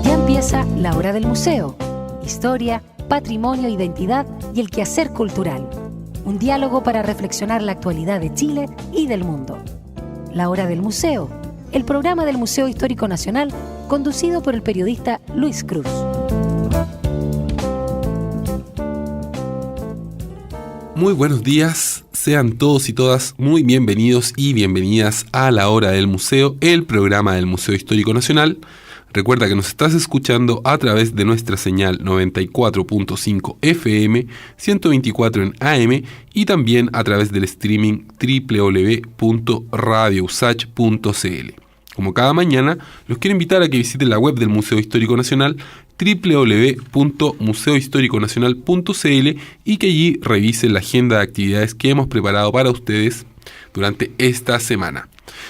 Ya empieza La Hora del Museo. Historia, patrimonio, identidad y el quehacer cultural. Un diálogo para reflexionar la actualidad de Chile y del mundo. La Hora del Museo, el programa del Museo Histórico Nacional, conducido por el periodista Luis Cruz. Muy buenos días, sean todos y todas muy bienvenidos y bienvenidas a La Hora del Museo, el programa del Museo Histórico Nacional. Recuerda que nos estás escuchando a través de nuestra señal 94.5 FM, 124 en AM y también a través del streaming www.radiousach.cl. Como cada mañana, los quiero invitar a que visiten la web del Museo Histórico Nacional, www.museohistoriconacional.cl, y que allí revisen la agenda de actividades que hemos preparado para ustedes durante esta semana.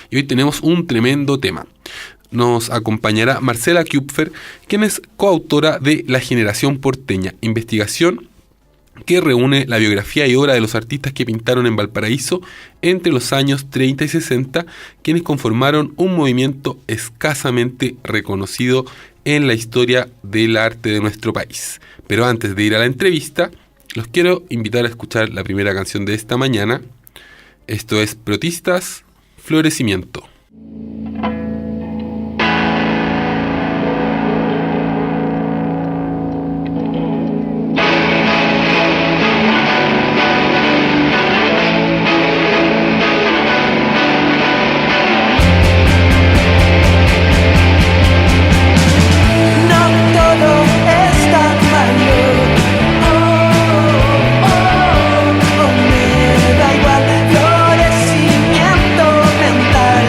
Y hoy tenemos un tremendo tema. Nos acompañará Marcela Kupfer, quien es coautora de La Generación Porteña, investigación que reúne la biografía y obra de los artistas que pintaron en Valparaíso entre los años 30 y 60, quienes conformaron un movimiento escasamente reconocido en la historia del arte de nuestro país. Pero antes de ir a la entrevista, los quiero invitar a escuchar la primera canción de esta mañana. Esto es Protistas, Florecimiento. Florecimiento mental.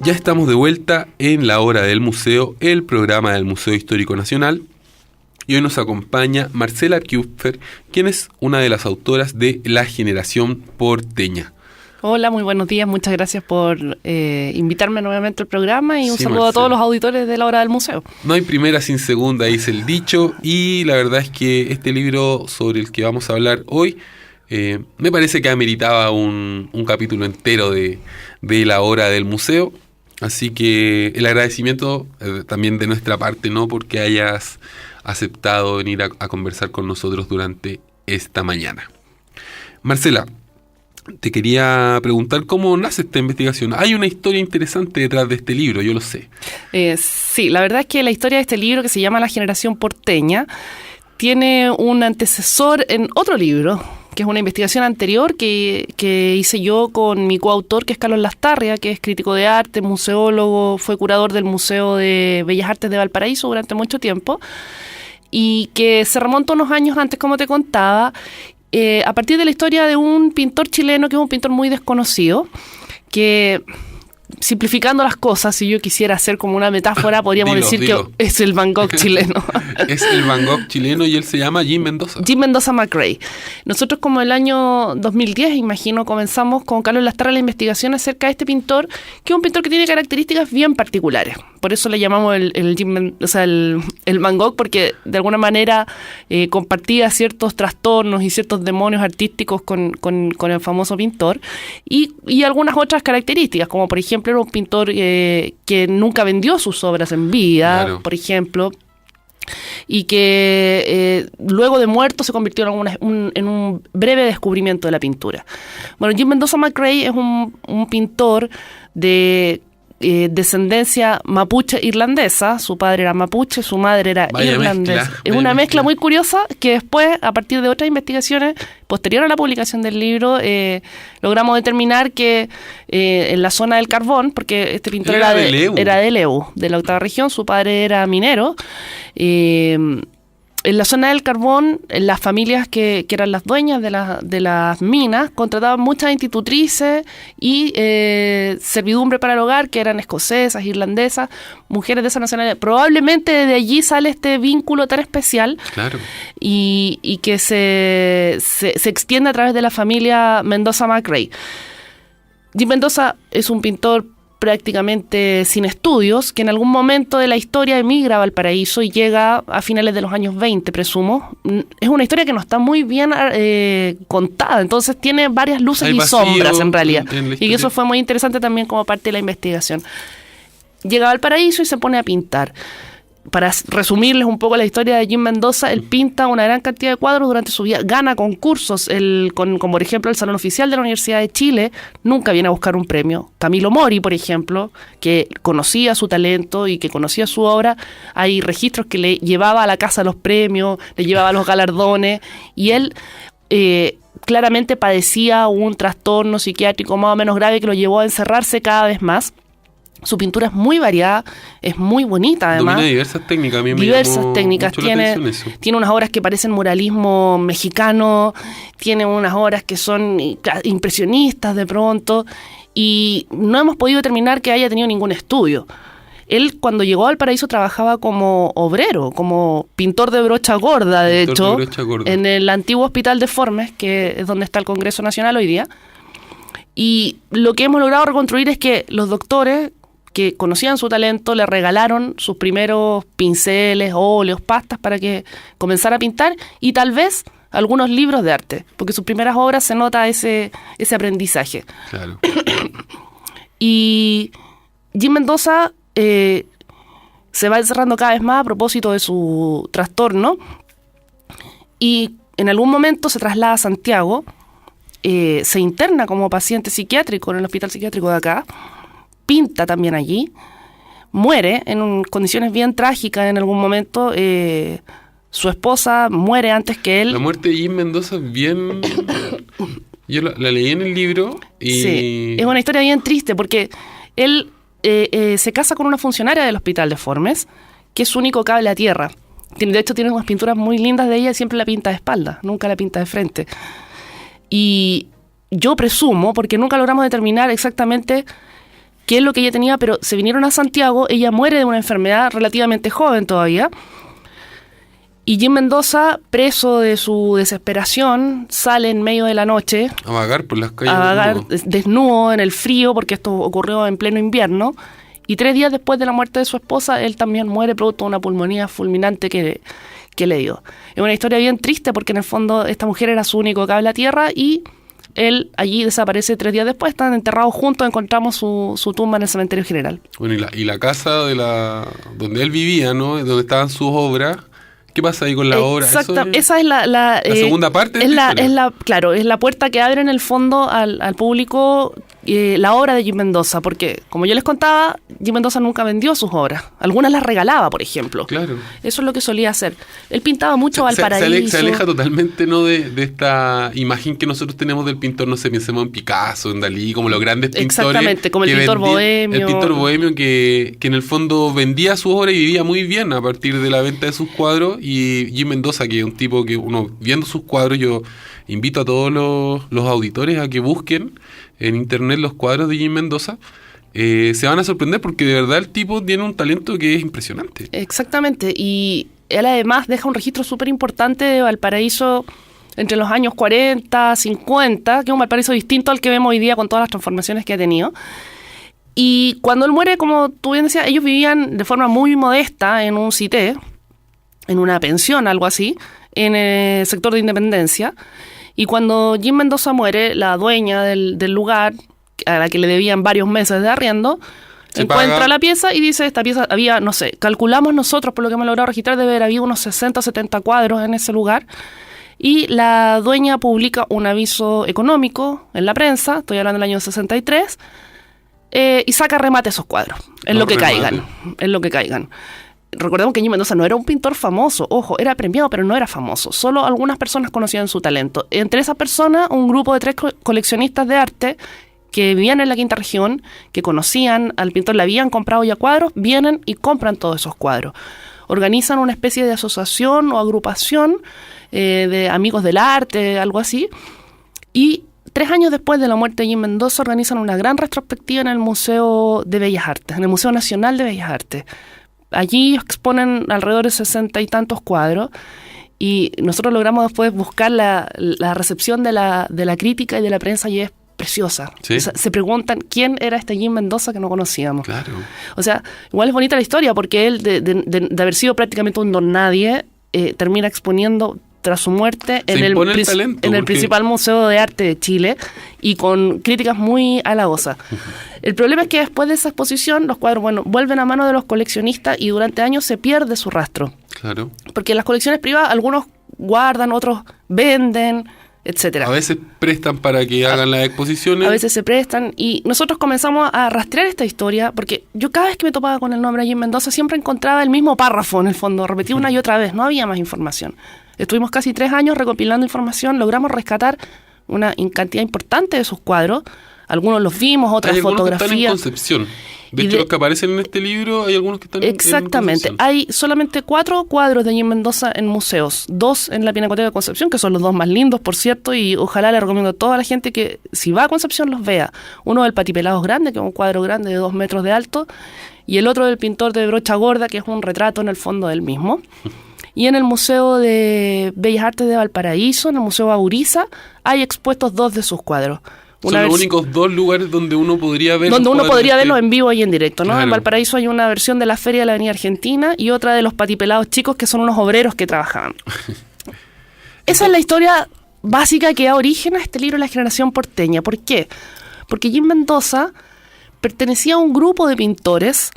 Ya estamos de vuelta en La Hora del Museo, el programa del Museo Histórico Nacional. Y hoy nos acompaña Marcela Kupfer, quien es una de las autoras de La Generación Porteña. Hola, muy buenos días. Muchas gracias por invitarme nuevamente al programa y un saludo Marcela, a todos los auditores de La Hora del Museo. No hay primera sin segunda, dice el dicho. Y la verdad es que este libro sobre el que vamos a hablar hoy me parece que ameritaba un capítulo entero de La Hora del Museo. Así que el agradecimiento también de nuestra parte, ¿no? Porque hayas aceptado venir a conversar con nosotros durante esta mañana. Marcela, te quería preguntar cómo nace esta investigación. Hay una historia interesante detrás de este libro, yo lo sé. Sí, la verdad es que la historia de este libro, que se llama La Generación Porteña, tiene un antecesor en otro libro, que es una investigación anterior que hice yo con mi coautor, que es Carlos Lastarria, que es crítico de arte, museólogo, fue curador del Museo de Bellas Artes de Valparaíso durante mucho tiempo, y que se remonta unos años antes, como te contaba, a partir de la historia de un pintor chileno, que es un pintor muy desconocido, que, simplificando las cosas, si yo quisiera hacer como una metáfora, podríamos decir que es el Van Gogh chileno. Es el Van Gogh chileno y él se llama Jim Mendoza. Jim Mendoza McRae. Nosotros, como el año 2010, imagino, comenzamos con Carlos Lastarria la investigación acerca de este pintor, que es un pintor que tiene características bien particulares. Por eso le llamamos el Van Gogh, porque de alguna manera compartía ciertos trastornos y ciertos demonios artísticos con el famoso pintor, y algunas otras características, como por ejemplo era un pintor que nunca vendió sus obras en vida, claro, por ejemplo, y que luego de muerto se convirtió en un breve descubrimiento de la pintura. Bueno, Jim Mendoza McRae es un pintor de descendencia mapuche irlandesa. Su padre era mapuche, su madre era irlandesa. Es una mezcla muy curiosa que después, a partir de otras investigaciones posterior a la publicación del libro, logramos determinar que en la zona del carbón, porque este pintor era de Leu, de la octava región, su padre era minero. En la zona del carbón, las familias que eran las dueñas de las minas contrataban muchas institutrices y servidumbre para el hogar, que eran escocesas, irlandesas, mujeres de esa nacionalidad. Probablemente de allí sale este vínculo tan especial, claro, y que se extiende a través de la familia Mendoza McRae. Jim Mendoza es un pintor prácticamente sin estudios, que en algún momento de la historia emigra a Valparaíso y llega a finales de los años 20, presumo. Es una historia que no está muy bien contada, entonces tiene varias luces y sombras en realidad. Y eso fue muy interesante también como parte de la investigación. Llega a Valparaíso y se pone a pintar. Para resumirles un poco la historia de Jim Mendoza, él pinta una gran cantidad de cuadros durante su vida, gana concursos, como por ejemplo el Salón Oficial de la Universidad de Chile, nunca viene a buscar un premio. Camilo Mori, por ejemplo, que conocía su talento y que conocía su obra, hay registros que le llevaba a la casa los premios, le llevaba los galardones, y él claramente padecía un trastorno psiquiátrico más o menos grave que lo llevó a encerrarse cada vez más. Su pintura es muy variada, es muy bonita además. Domina diversas técnicas. Tiene unas obras que parecen muralismo mexicano, tiene unas obras que son impresionistas de pronto, y no hemos podido determinar que haya tenido ningún estudio. Él, cuando llegó a Valparaíso, trabajaba como obrero, como pintor de brocha gorda, de hecho, en el antiguo Hospital de Formes, que es donde está el Congreso Nacional hoy día. Y lo que hemos logrado reconstruir es que los doctores que conocían su talento le regalaron sus primeros pinceles, óleos, pastas para que comenzara a pintar, y tal vez algunos libros de arte, porque sus primeras obras se nota ese aprendizaje. Claro. Y Jim Mendoza se va encerrando cada vez más a propósito de su trastorno, y en algún momento se traslada a Santiago, se interna como paciente psiquiátrico en el hospital psiquiátrico de acá, pinta también allí, muere en condiciones bien trágicas en algún momento. Su esposa muere antes que él. La muerte de Jim Mendoza es bien... Yo la leí en el libro y... Sí, es una historia bien triste porque él se casa con una funcionaria del Hospital de Formes, que es su único cable a tierra. De hecho, tiene unas pinturas muy lindas de ella y siempre la pinta de espalda, nunca la pinta de frente. Y yo presumo, porque nunca logramos determinar exactamente qué es lo que ella tenía, pero se vinieron a Santiago, ella muere de una enfermedad relativamente joven todavía, y Jim Mendoza, preso de su desesperación, sale en medio de la noche A vagar por las calles. a vagar desnudo en el frío, porque esto ocurrió en pleno invierno, y 3 días después de la muerte de su esposa, él también muere producto de una pulmonía fulminante que le dio. Es una historia bien triste porque en el fondo esta mujer era su único cable a tierra y él allí desaparece 3 días después, están enterrados juntos, encontramos su tumba en el cementerio general. Bueno, y la casa donde él vivía, ¿no? Donde estaban sus obras. ¿Qué pasa ahí con la obra? Exacto, Eso esa es la segunda parte de esta historia. Claro, es la puerta que abre en el fondo al público la obra de Jim Mendoza, porque como yo les contaba, Jim Mendoza nunca vendió sus obras, algunas las regalaba, por ejemplo. Claro. Eso es lo que solía hacer. Él pintaba mucho Valparaíso. Se aleja totalmente, ¿no? de esta imagen que nosotros tenemos del pintor, no sé, pensemos en Picasso, en Dalí, como los grandes pintores. Exactamente, como el pintor bohemio. El pintor bohemio que en el fondo vendía sus obras y vivía muy bien a partir de la venta de sus cuadros. Y Jim Mendoza, que es un tipo que uno viendo sus cuadros, yo invito a todos los auditores a que busquen en internet los cuadros de Jim Mendoza. Se van a sorprender porque de verdad el tipo tiene un talento que es impresionante. Exactamente, y él además deja un registro súper importante de Valparaíso entre los años 40, 50, que es un Valparaíso distinto al que vemos hoy día con todas las transformaciones que ha tenido. Y cuando él muere, como tú bien decías, ellos vivían de forma muy modesta en un cité, en una pensión, algo así, en el sector de Independencia. Y cuando Jim Mendoza muere, la dueña del lugar, a la que le debían varios meses de arriendo, encuentra la pieza y dice, esta pieza había, no sé, calculamos nosotros, por lo que hemos logrado registrar, debe haber habido unos 60 o 70 cuadros en ese lugar. Y la dueña publica un aviso económico en la prensa, estoy hablando del año 63, y saca remate esos cuadros, en lo que caigan. Recordemos que Jim Mendoza no era un pintor famoso, ojo, era premiado, pero no era famoso. Solo algunas personas conocían su talento. Entre esas personas, un grupo de 3 coleccionistas de arte que vivían en la Quinta Región, que conocían al pintor, le habían comprado ya cuadros, vienen y compran todos esos cuadros. Organizan una especie de asociación o agrupación de amigos del arte, algo así, y 3 años después de la muerte de Jim Mendoza organizan una gran retrospectiva en el Museo de Bellas Artes, en el Museo Nacional de Bellas Artes. Allí exponen alrededor de 60 y tantos cuadros y nosotros logramos después buscar la recepción de la crítica y de la prensa y es preciosa. ¿Sí? O sea, se preguntan quién era este Jim Mendoza que no conocíamos. Claro. O sea, igual es bonita la historia porque él, de haber sido prácticamente un don nadie, termina exponiendo tras su muerte en el principal museo de arte de Chile y con críticas muy halagosas. El problema es que después de esa exposición los cuadros, vuelven a manos de los coleccionistas y durante años se pierde su rastro. Claro. Porque en las colecciones privadas algunos guardan, otros venden, etcétera. A veces prestan para que hagan las exposiciones. A veces se prestan y nosotros comenzamos a rastrear esta historia porque yo cada vez que me topaba con el nombre de Jim Mendoza siempre encontraba el mismo párrafo en el fondo, repetido una y otra vez, no había más información. Estuvimos casi 3 años recopilando información, logramos rescatar una cantidad importante de sus cuadros, algunos los vimos, otras fotografías. Están en Concepción. De hecho, los que aparecen en este libro, hay algunos que están exactamente. en Concepción. Hay solamente 4 cuadros de Jim Mendoza en museos, 2 en la Pinacoteca de Concepción, que son los 2 más lindos, por cierto, y ojalá le recomiendo a toda la gente que si va a Concepción los vea. Uno del Patipelados Grande, que es un cuadro grande de 2 metros de alto, y el otro del pintor de Brocha Gorda, que es un retrato en el fondo del mismo. Y en el Museo de Bellas Artes de Valparaíso, en el Museo Auriza, hay expuestos 2 de sus cuadros. Son los únicos 2 lugares donde uno podría ver verlos en vivo y en directo, ¿no? Claro. En Valparaíso hay una versión de la Feria de la Avenida Argentina y otra de los Patipelados Chicos, que son unos obreros que trabajaban. Esa es la historia básica que da origen a este libro, La Generación Porteña. ¿Por qué? Porque Jim Mendoza pertenecía a un grupo de pintores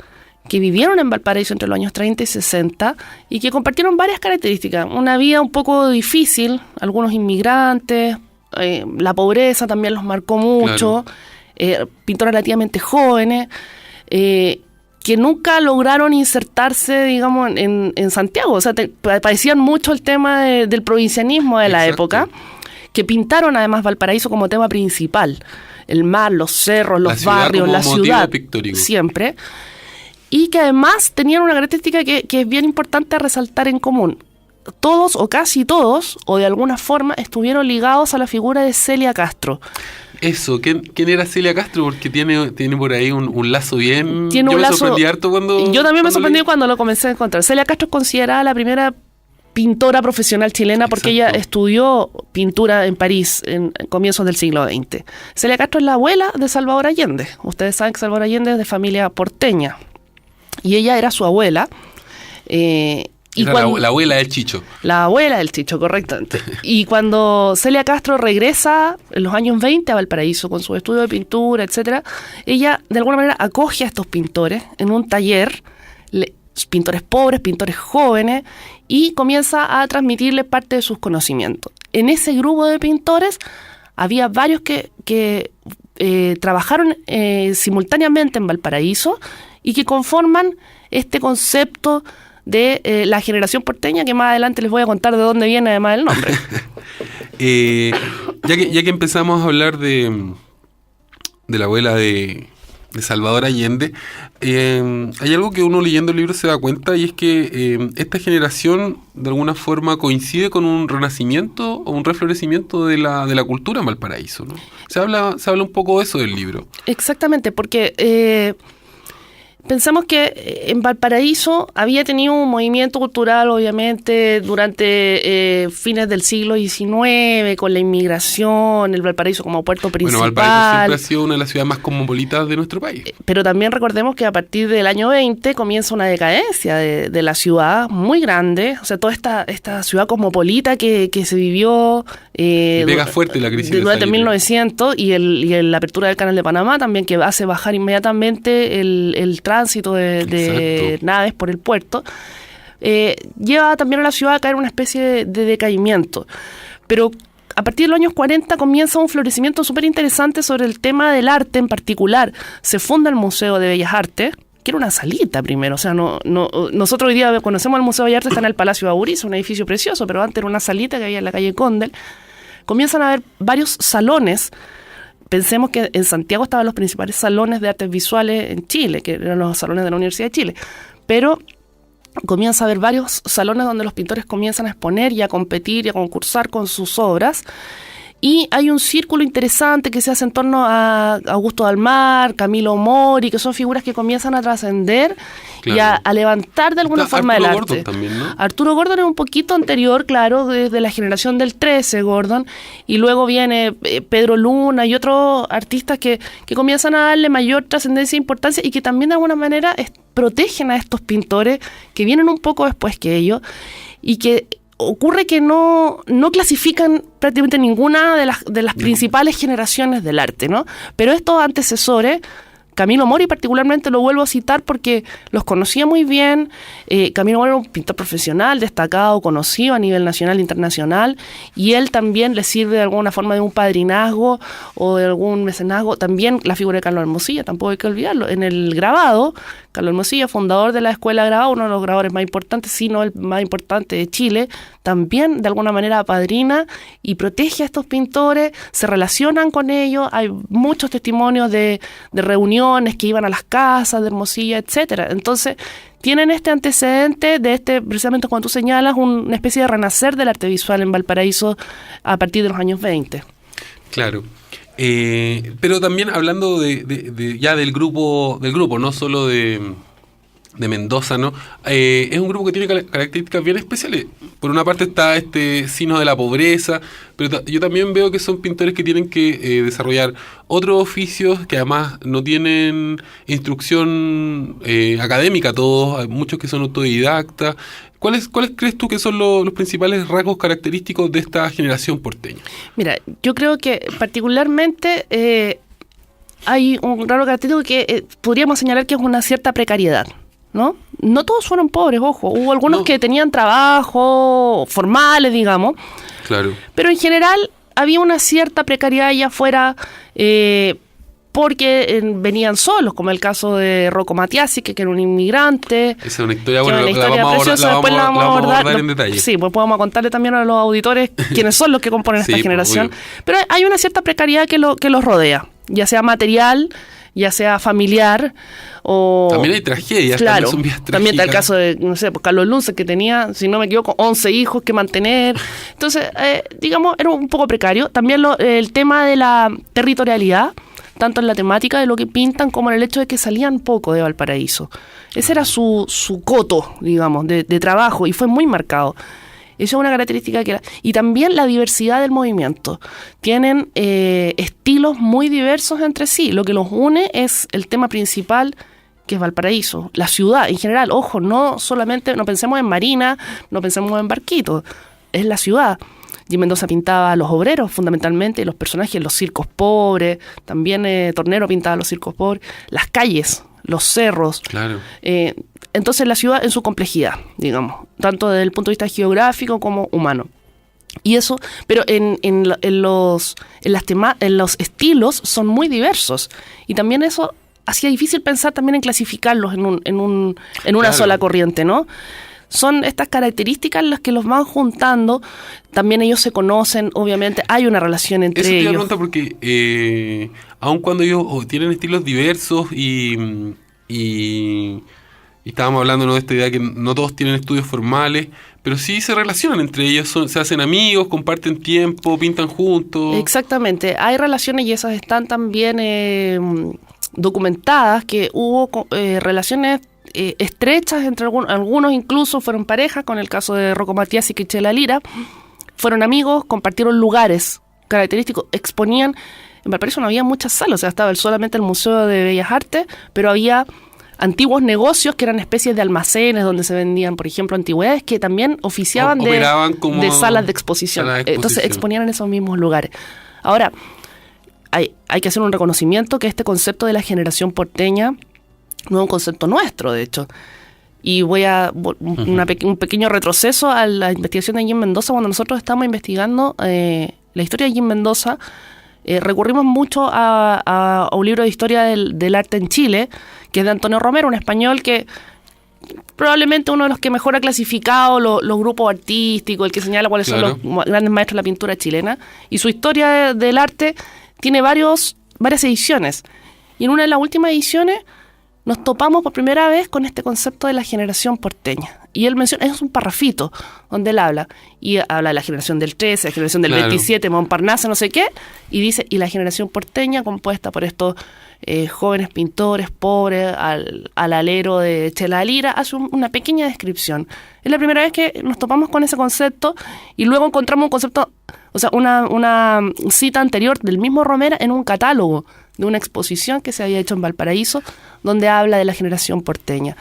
que vivieron en Valparaíso entre los años 30 y 60 y que compartieron varias características. Una vida un poco difícil, algunos inmigrantes, la pobreza también los marcó mucho, claro. Pintores relativamente jóvenes, que nunca lograron insertarse, digamos, en Santiago. O sea, padecían mucho el tema del provincianismo de la época, que pintaron además Valparaíso como tema principal. El mar, los cerros, los barrios, la ciudad, siempre. Y que además tenían una característica que es bien importante resaltar en común. Todos o casi todos, o de alguna forma, estuvieron ligados a la figura de Celia Castro. Eso, ¿quién era Celia Castro? Porque tiene por ahí un lazo bien... Tiene un lazo... sorprendí harto cuando... Yo también me sorprendí cuando lo comencé a encontrar. Celia Castro es considerada la primera pintora profesional chilena porque ella estudió pintura en París en comienzos del siglo XX. Celia Castro es la abuela de Salvador Allende. Ustedes saben que Salvador Allende es de familia porteña. Y ella era su abuela. La abuela del Chicho. La abuela del Chicho, correctamente. Y cuando Celia Castro regresa en los años 20 a Valparaíso con su estudio de pintura, etcétera, ella de alguna manera acoge a estos pintores en un taller, pintores pobres, pintores jóvenes, y comienza a transmitirles parte de sus conocimientos. En ese grupo de pintores había varios que trabajaron simultáneamente en Valparaíso y que conforman este concepto de la generación porteña, que más adelante les voy a contar de dónde viene además el nombre. Ya que empezamos a hablar de la abuela de Salvador Allende, hay algo que uno leyendo el libro se da cuenta, y es que esta generación de alguna forma coincide con un renacimiento o un reflorecimiento de la cultura en Valparaíso, ¿no? Se habla un poco de eso del libro. Exactamente, porque... pensamos que en Valparaíso había tenido un movimiento cultural, obviamente, durante fines del siglo XIX, con la inmigración, el Valparaíso como puerto principal. Bueno, Valparaíso siempre ha sido una de las ciudades más cosmopolitas de nuestro país. Pero también recordemos que a partir del año 20 comienza una decadencia de la ciudad muy grande. O sea, toda esta ciudad cosmopolita que se vivió... pega fuerte la crisis durante 1900 y la apertura del Canal de Panamá también, que hace bajar inmediatamente el tránsito de naves por el puerto, lleva también a la ciudad a caer una especie de decaimiento. Pero a partir de los años 40 comienza un florecimiento súper interesante sobre el tema del arte en particular. Se funda el Museo de Bellas Artes, que era una salita primero. O sea, nosotros hoy día conocemos el Museo de Bellas Artes, está en el Palacio de Aurizo, un edificio precioso, pero antes era una salita que había en la calle Condel. Comienzan a haber varios salones. Pensemos que en Santiago estaban los principales salones de artes visuales en Chile, que eran los salones de la Universidad de Chile. Pero comienza a haber varios salones donde los pintores comienzan a exponer y a competir y a concursar con sus obras. Y hay un círculo interesante que se hace en torno a Augusto Dalmar, Camilo Mori, que son figuras que comienzan a trascender, claro, y a levantar de alguna forma el arte. Gordon también, ¿no? Arturo Gordon es un poquito anterior, claro, desde la generación del 13, Gordon, y luego viene Pedro Luna y otros artistas que comienzan a darle mayor trascendencia e importancia y que también de alguna manera protegen a estos pintores que vienen un poco después que ellos, y que ocurre que no clasifican prácticamente ninguna de las principales generaciones del arte, ¿no? Pero estos antecesores, Camilo Mori particularmente lo vuelvo a citar porque los conocía muy bien. Camilo Mori era un pintor profesional, destacado, conocido a nivel nacional e internacional, y él también le sirve de alguna forma de un padrinazgo o de algún mecenazgo. También la figura de Carlos Hermosilla, tampoco hay que olvidarlo. En el grabado, Carlos Hermosilla, fundador de la Escuela de Grabado, uno de los grabadores más importantes, si no el más importante de Chile, también de alguna manera apadrina y protege a estos pintores, se relacionan con ellos. Hay muchos testimonios de reuniones que iban a las casas de Hermosilla, etcétera. Entonces, tienen este antecedente de precisamente cuando tú señalas, una especie de renacer del arte visual en Valparaíso a partir de los años 20. Claro. Pero también hablando ya del grupo, no solo de Mendoza, ¿no? Es un grupo que tiene características bien especiales. Por una parte está este signo de la pobreza, pero yo también veo que son pintores que tienen que desarrollar otros oficios que además no tienen instrucción académica todos, hay muchos que son autodidactas. ¿Cuáles crees tú que son los principales rasgos característicos de esta generación porteña? Mira, yo creo que particularmente hay un raro característico que podríamos señalar que es una cierta precariedad, ¿no? No todos fueron pobres, ojo. Hubo algunos que tenían trabajo formales, digamos. Claro. Pero en general había una cierta precariedad allá afuera porque venían solos, como el caso de Rocco Matiasi, que era un inmigrante. Esa es una historia, bueno, la vamos a abordar en detalle. Sí, pues podemos contarle también a los auditores quiénes son los que componen esta generación. Obvio. Pero hay una cierta precariedad que los rodea, ya sea material, ya sea familiar o... También hay tragedias, claro, también son vías también está el trágicas. caso de, no sé, pues Carlos Lunce, que tenía, si no me equivoco, 11 hijos que mantener. Entonces, digamos, era un poco precario. También el tema de la territorialidad, tanto en la temática de lo que pintan como en el hecho de que salían poco de Valparaíso. Ese era su coto, digamos, de trabajo, y fue muy marcado. Eso es una característica que era. Y también la diversidad del movimiento. Tienen estilos muy diversos entre sí. Lo que los une es el tema principal, que es Valparaíso. La ciudad en general. Ojo, no pensemos en marina, no pensemos en barquitos. Es la ciudad. Jim Mendoza pintaba a los obreros, fundamentalmente, los personajes, los circos pobres. También Tornero pintaba los circos pobres. Las calles, los cerros. Claro. Entonces la ciudad en su complejidad, digamos, tanto desde el punto de vista geográfico como humano. Y eso, pero en los estilos son muy diversos. Y también eso hacía difícil pensar también en clasificarlos en una Claro. sola corriente, ¿no? Son estas características las que los van juntando. También ellos se conocen, obviamente, hay una relación entre Eso te iba a ellos. preguntar porque aun cuando ellos tienen estilos diversos y estábamos hablando, ¿no?, de esta idea que no todos tienen estudios formales, pero sí se relacionan entre ellos, se hacen amigos, comparten tiempo, pintan juntos. Exactamente, hay relaciones y esas están también documentadas, que hubo relaciones estrechas entre algunos, incluso fueron parejas, con el caso de Rocco Matías y Quichela Lira, fueron amigos, compartieron lugares característicos, exponían. En Valparaíso no había muchas salas, o sea, estaba solamente el Museo de Bellas Artes, pero había antiguos negocios que eran especies de almacenes donde se vendían, por ejemplo, antigüedades, que también oficiaban Operaban como de salas de exposición. salas de exposición. Entonces exponían en esos mismos lugares. Ahora, hay que hacer un reconocimiento que este concepto de la generación porteña no es un concepto nuestro, de hecho. Y voy a un pequeño retroceso a la investigación de Jim Mendoza. Cuando nosotros estábamos investigando la historia de Jim Mendoza, recurrimos mucho a un libro de historia del arte en Chile, que es de Antonio Romero, un español que probablemente uno de los que mejor ha clasificado los grupos artísticos, el que señala cuáles Claro. son los grandes maestros de la pintura chilena. Y su historia del arte tiene varias ediciones. Y en una de las últimas ediciones nos topamos por primera vez con este concepto de la generación porteña. Y él menciona, es un parrafito donde él habla. Y habla de la generación del 13, la generación del Claro. 27, Montparnasse, no sé qué. Y dice, y la generación porteña compuesta por estos jóvenes pintores pobres, al alero de Chela Lira, hace una pequeña descripción. Es la primera vez que nos topamos con ese concepto y luego encontramos un concepto, o sea, una cita anterior del mismo Romera en un catálogo de una exposición que se había hecho en Valparaíso, donde habla de la generación porteña.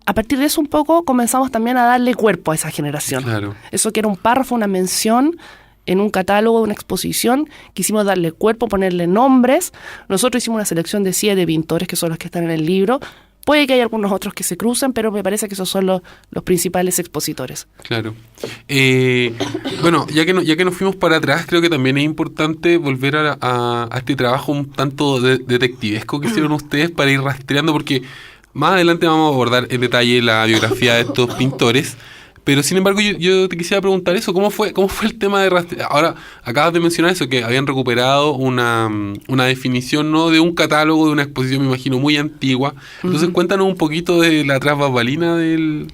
A partir de eso un poco comenzamos también a darle cuerpo a esa generación. Claro. Eso que era un párrafo, una mención en un catálogo de una exposición, quisimos darle cuerpo, ponerle nombres. Nosotros hicimos una selección de 7 pintores, que son los que están en el libro. Puede que haya algunos otros que se crucen, pero me parece que esos son los principales expositores. Claro. Bueno, ya que nos fuimos para atrás, creo que también es importante volver a este trabajo un tanto detectivesco que hicieron ustedes para ir rastreando, porque más adelante vamos a abordar en detalle la biografía de estos pintores. Pero sin embargo yo te quisiera preguntar eso, ¿cómo fue el tema de rastrear? Ahora, acabas de mencionar eso, que habían recuperado una definición, ¿no?, de un catálogo de una exposición, me imagino, muy antigua. Entonces, cuéntanos un poquito de la trasbabalina de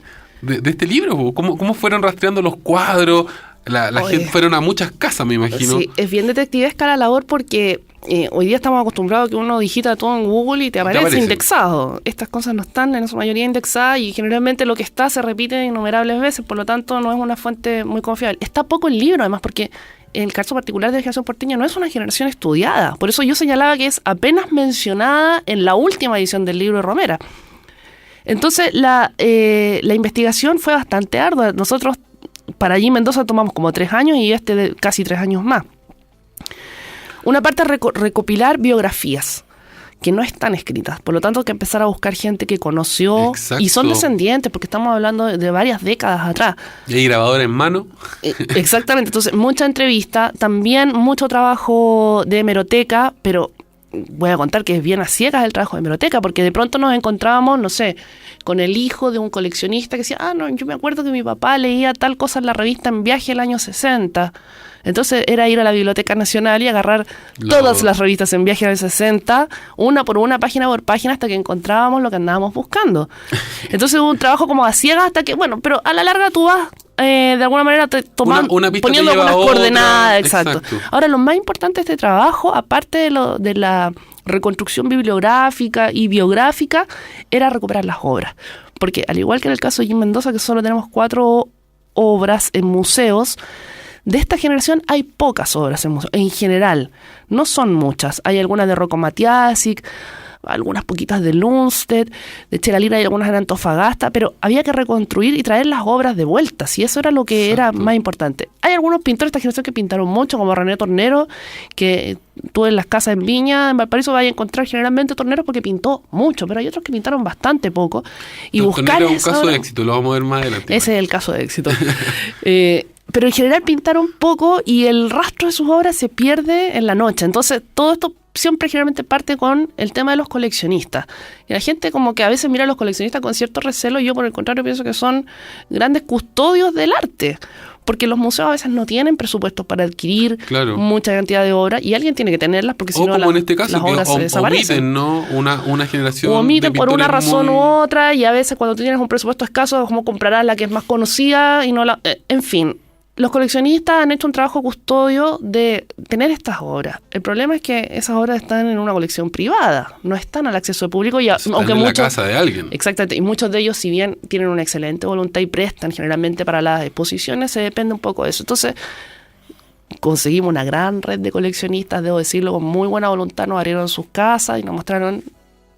este libro. ¿Cómo fueron rastreando los cuadros? La gente fueron a muchas casas, me imagino. Sí, es bien detectivesca la labor porque hoy día estamos acostumbrados a que uno digita todo en Google y te aparece indexado. Estas cosas no están en su mayoría indexadas y generalmente lo que está se repite innumerables veces, por lo tanto no es una fuente muy confiable. Está poco el libro, además, porque el caso particular de la generación porteña no es una generación estudiada. Por eso yo señalaba que es apenas mencionada en la última edición del libro de Romera. Entonces la investigación fue bastante ardua. Nosotros para Jim Mendoza tomamos como 3 años y casi 3 años más. Una parte es recopilar biografías que no están escritas, por lo tanto hay que empezar a buscar gente que conoció. Exacto. Y son descendientes, porque estamos hablando de varias décadas atrás. Y hay grabadora en mano. Exactamente, entonces mucha entrevista, también mucho trabajo de hemeroteca, pero voy a contar que es bien a ciegas el trabajo de biblioteca, porque de pronto nos encontrábamos, no sé, con el hijo de un coleccionista que decía, no, yo me acuerdo que mi papá leía tal cosa en la revista En Viaje el año 60. Entonces era ir a la Biblioteca Nacional y agarrar todas las revistas En Viaje del 60, una por una, página por página, hasta que encontrábamos lo que andábamos buscando. Entonces hubo un trabajo como a ciegas hasta que, bueno, pero a la larga tú vas de alguna manera una pista poniendo te lleva algunas a otra. coordenadas. Exacto. Exacto. Ahora, lo más importante de este trabajo, aparte de la reconstrucción bibliográfica y biográfica, era recuperar las obras. Porque al igual que en el caso de Jim Mendoza, que solo tenemos 4 obras en museos, de esta generación hay pocas obras en museos, en general. No son muchas. Hay algunas de Rocco Matiasic, algunas poquitas de Lundstedt, de Chelalina y algunas de Antofagasta, pero había que reconstruir y traer las obras de vuelta, y eso era lo que era más importante. Hay algunos pintores de esta generación que pintaron mucho, como René Tornero, que tú en las casas en Viña, en Valparaíso, vas a encontrar generalmente Torneros porque pintó mucho, pero hay otros que pintaron bastante poco. Y buscar es un caso de éxito, lo vamos a ver más adelante. Ese es el caso de éxito. Pero en general pintaron poco y el rastro de sus obras se pierde en la noche. Entonces, todo esto siempre generalmente parte con el tema de los coleccionistas. Y la gente como que a veces mira a los coleccionistas con cierto recelo, y yo por el contrario pienso que son grandes custodios del arte. Porque los museos a veces no tienen presupuestos para adquirir mucha cantidad de obras, y alguien tiene que tenerlas, porque si no como en este caso, las obras se desaparecen. Omiten, ¿no? Una generación o omiten de por una razón muy... u otra, y a veces cuando tú tienes un presupuesto escaso, como comprarás la que es más conocida y no la... en fin, los coleccionistas han hecho un trabajo custodio de tener estas obras. El problema es que esas obras están en una colección privada, no están al acceso del público. Aunque en muchos, la casa de alguien. Exactamente, y muchos de ellos, si bien tienen una excelente voluntad y prestan generalmente para las exposiciones, se depende un poco de eso. Entonces, conseguimos una gran red de coleccionistas, debo decirlo, con muy buena voluntad, nos abrieron sus casas y nos mostraron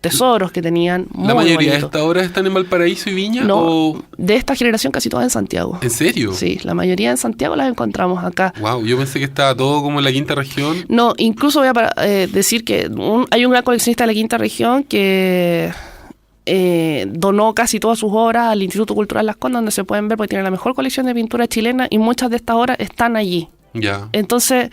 tesoros que tenían muy ¿La mayoría bonitos. de estas obras están en Valparaíso y Viña? No, ¿o? De esta generación casi todas en Santiago. ¿En serio? Sí, la mayoría en Santiago las encontramos acá. Wow, yo pensé que estaba todo como en la quinta región. No, incluso voy a decir que hay un gran coleccionista de la quinta región que donó casi todas sus obras al Instituto Cultural Las Condes, donde se pueden ver, porque tiene la mejor colección de pintura chilena, y muchas de estas obras están allí. Ya. Entonces...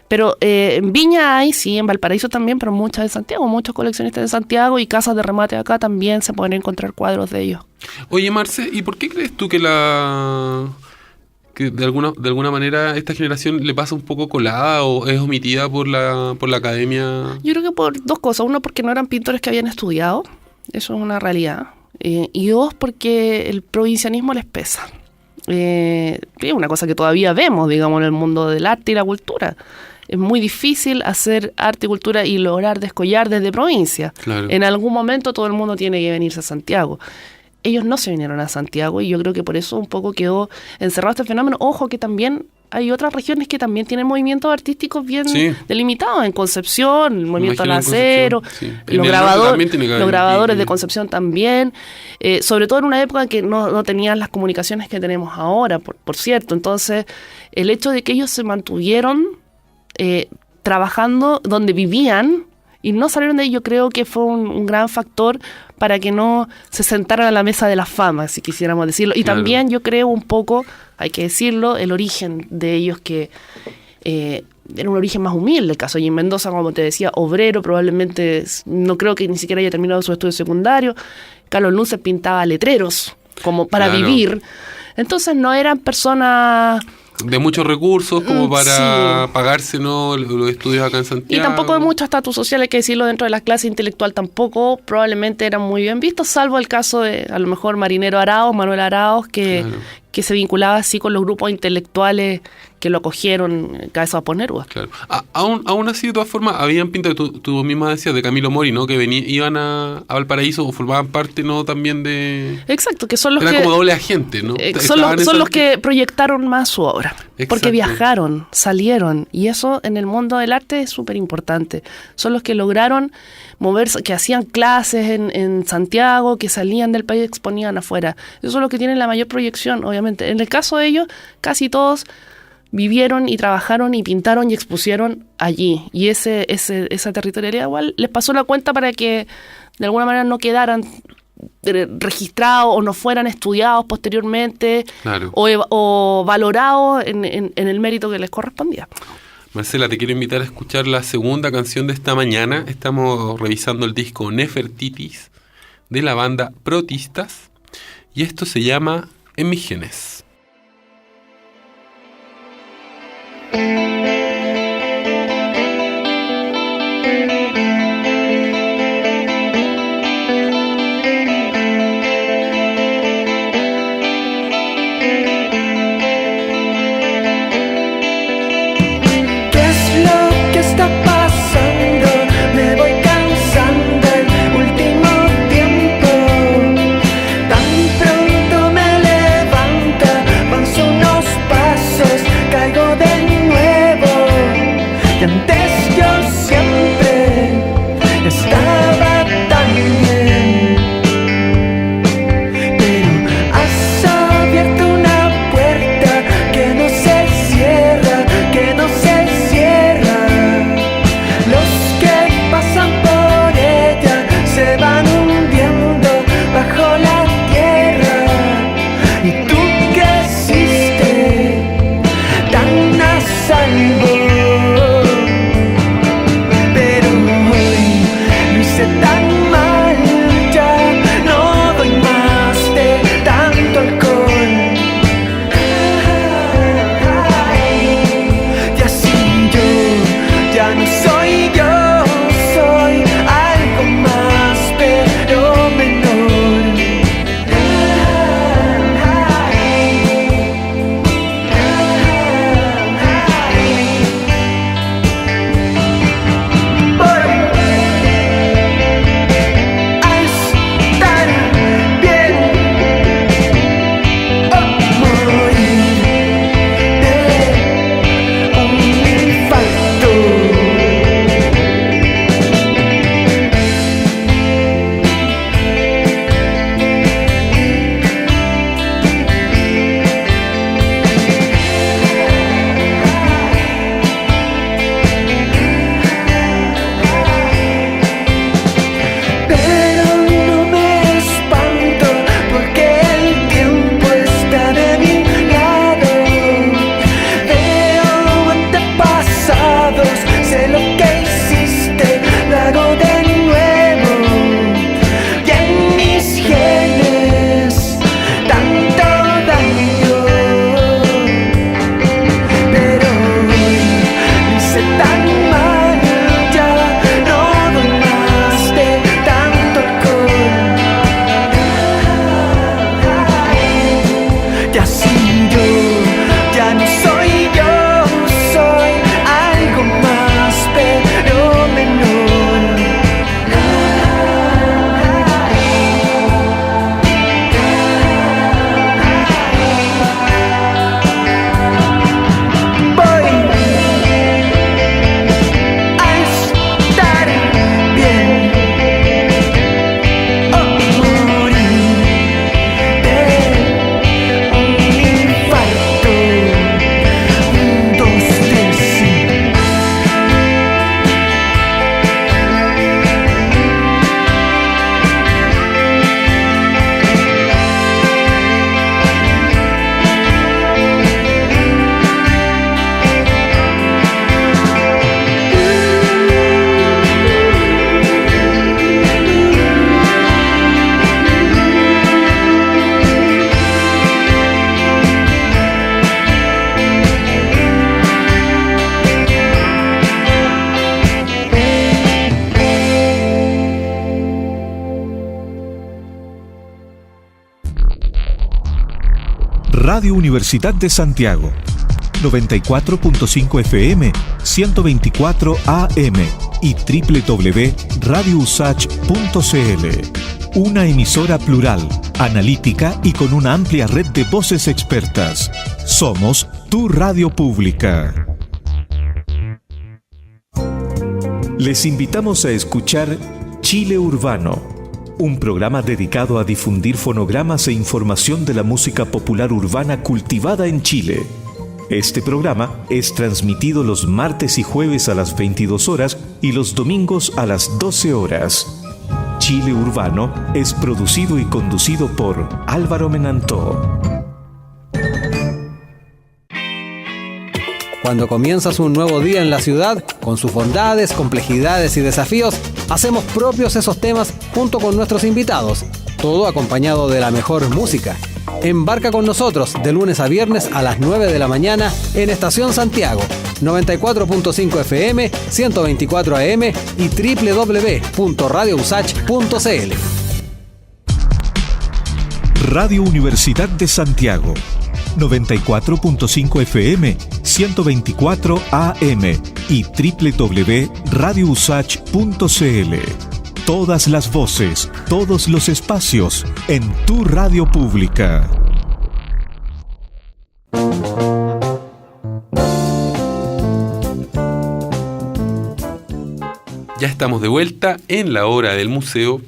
Pero en Viña hay, sí, en Valparaíso también, pero muchas en Santiago, muchos coleccionistas de Santiago, y casas de remate acá también se pueden encontrar cuadros de ellos. Oye, Marce, ¿y por qué crees tú que de alguna manera esta generación le pasa un poco colada o es omitida por la academia? Yo creo que por 2 cosas. Uno, porque no eran pintores que habían estudiado, eso es una realidad. Y 2, porque el provincianismo les pesa. Es una cosa que todavía vemos, digamos, en el mundo del arte y la cultura. Es muy difícil hacer arte y cultura y lograr descollar desde provincia. Claro. En algún momento todo el mundo tiene que venirse a Santiago. Ellos no se vinieron a Santiago, y yo creo que por eso un poco quedó encerrado este fenómeno. Ojo que también hay otras regiones que también tienen movimientos artísticos bien delimitados. En Concepción, el movimiento al acero, los grabadores de Concepción también. Sobre todo en una época en que no tenían las comunicaciones que tenemos ahora, por cierto. Entonces, el hecho de que ellos se mantuvieron trabajando donde vivían y no salieron de ahí, yo creo que fue un gran factor para que no se sentaran a la mesa de la fama, si quisiéramos decirlo. Y también yo creo un poco, hay que decirlo, el origen de ellos, que era un origen más humilde. El caso de Jim Mendoza, como te decía, obrero, probablemente no creo que ni siquiera haya terminado su estudio secundario. Carlos Lundstedt pintaba letreros como para vivir. Entonces no eran personas... de muchos recursos como para pagarse, ¿no?, los estudios acá en Santiago. Y tampoco de mucho estatus social, hay que decirlo, dentro de la clase intelectual tampoco probablemente eran muy bien vistos, salvo el caso de, a lo mejor, Marinero Arauz, Manuel Arauz, que se vinculaba así con los grupos intelectuales que lo acogieron, cabeza a poner. Claro. Aún así, de todas formas, habían pintado, tú misma decías, de Camilo Mori, ¿no?, que iban a Valparaíso o formaban parte, ¿no?, también de... Exacto, que son los Eran que... como doble agente, ¿no? Son los que proyectaron más su obra. Exacto. Porque viajaron, salieron, y eso en el mundo del arte es súper importante. Son los que lograron moverse, que hacían clases en Santiago, que salían del país y exponían afuera. Esos son los que tienen la mayor proyección, obviamente. En el caso de ellos, casi todos vivieron y trabajaron y pintaron y expusieron allí. Y esa territorialidad igual les pasó la cuenta para que de alguna manera no quedaran registrados o no fueran estudiados posteriormente o valorados en el mérito que les correspondía. Marcela, te quiero invitar a escuchar la segunda canción de esta mañana. Estamos revisando el disco Nefertitis de la banda Protistas y esto se llama En mis genes. Radio Universidad de Santiago, 94.5 FM, 124 AM y www.radiousach.cl. Una emisora plural, analítica y con una amplia red de voces expertas. Somos tu radio pública. Les invitamos a escuchar Chile Urbano, un programa dedicado a difundir fonogramas e información de la música popular urbana cultivada en Chile. Este programa es transmitido los martes y jueves a las 22 horas y los domingos a las 12 horas. Chile Urbano es producido y conducido por Álvaro Menantó. Cuando comienzas un nuevo día en la ciudad, con sus bondades, complejidades y desafíos, hacemos propios esos temas junto con nuestros invitados, todo acompañado de la mejor música. Embarca con nosotros de lunes a viernes a las 9 de la mañana en Estación Santiago, 94.5 FM, 124 AM y www.radiousach.cl. Radio Universidad de Santiago, 94.5 FM, 124 AM y www.radiousach.cl. Todas las voces, todos los espacios en tu radio pública. Ya estamos de vuelta en la hora del museo.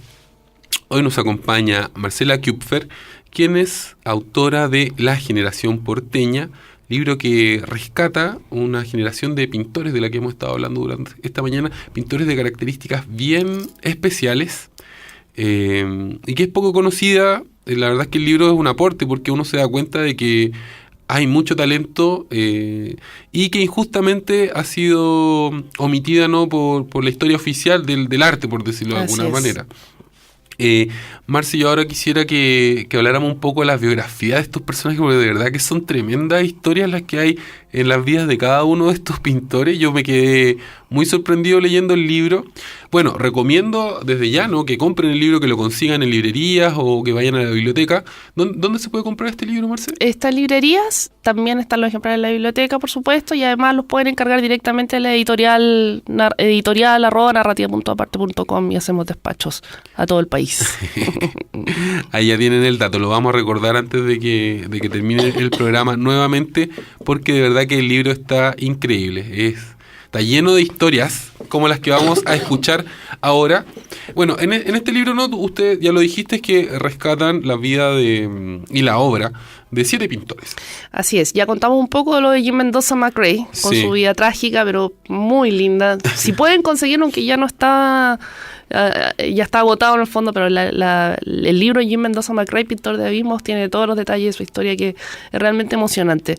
Hoy nos acompaña Marcela Küpfer, quien es autora de La Generación Porteña, libro que rescata una generación de pintores de la que hemos estado hablando durante esta mañana, pintores de características bien especiales y que es poco conocida. La verdad es que el libro es un aporte porque uno se da cuenta de que hay mucho talento y que injustamente ha sido omitida, ¿no?, por la historia oficial del arte, por decirlo de alguna manera. Marci, yo ahora quisiera que habláramos un poco de la biografía de estos personajes, porque de verdad que son tremendas historias las que hay en las vidas de cada uno de estos pintores. Yo me quedé muy sorprendido leyendo el libro. Bueno, recomiendo desde ya, ¿no?, que compren el libro, que lo consigan en librerías o que vayan a la biblioteca. ¿Dónde se puede comprar este libro, Marcela? Estas librerías, también están los ejemplares en la biblioteca, por supuesto, y además los pueden encargar directamente a la editorial @narrativa.aparte.com y hacemos despachos a todo el país. Ahí ya tienen el dato, lo vamos a recordar antes de que termine el programa nuevamente, porque de verdad que el libro está increíble, está lleno de historias como las que vamos a escuchar ahora. Bueno, en este libro, ¿no?, usted ya lo dijiste, es que rescatan la vida y la obra de 7 pintores. Así es, ya contamos un poco de lo de Jim Mendoza McRae, con su vida trágica, pero muy linda. Si pueden conseguirlo, aunque ya no está... ya está agotado en el fondo, pero el libro de Jim Mendoza McRae, Pintor de Abismos, tiene todos los detalles de su historia, que es realmente emocionante.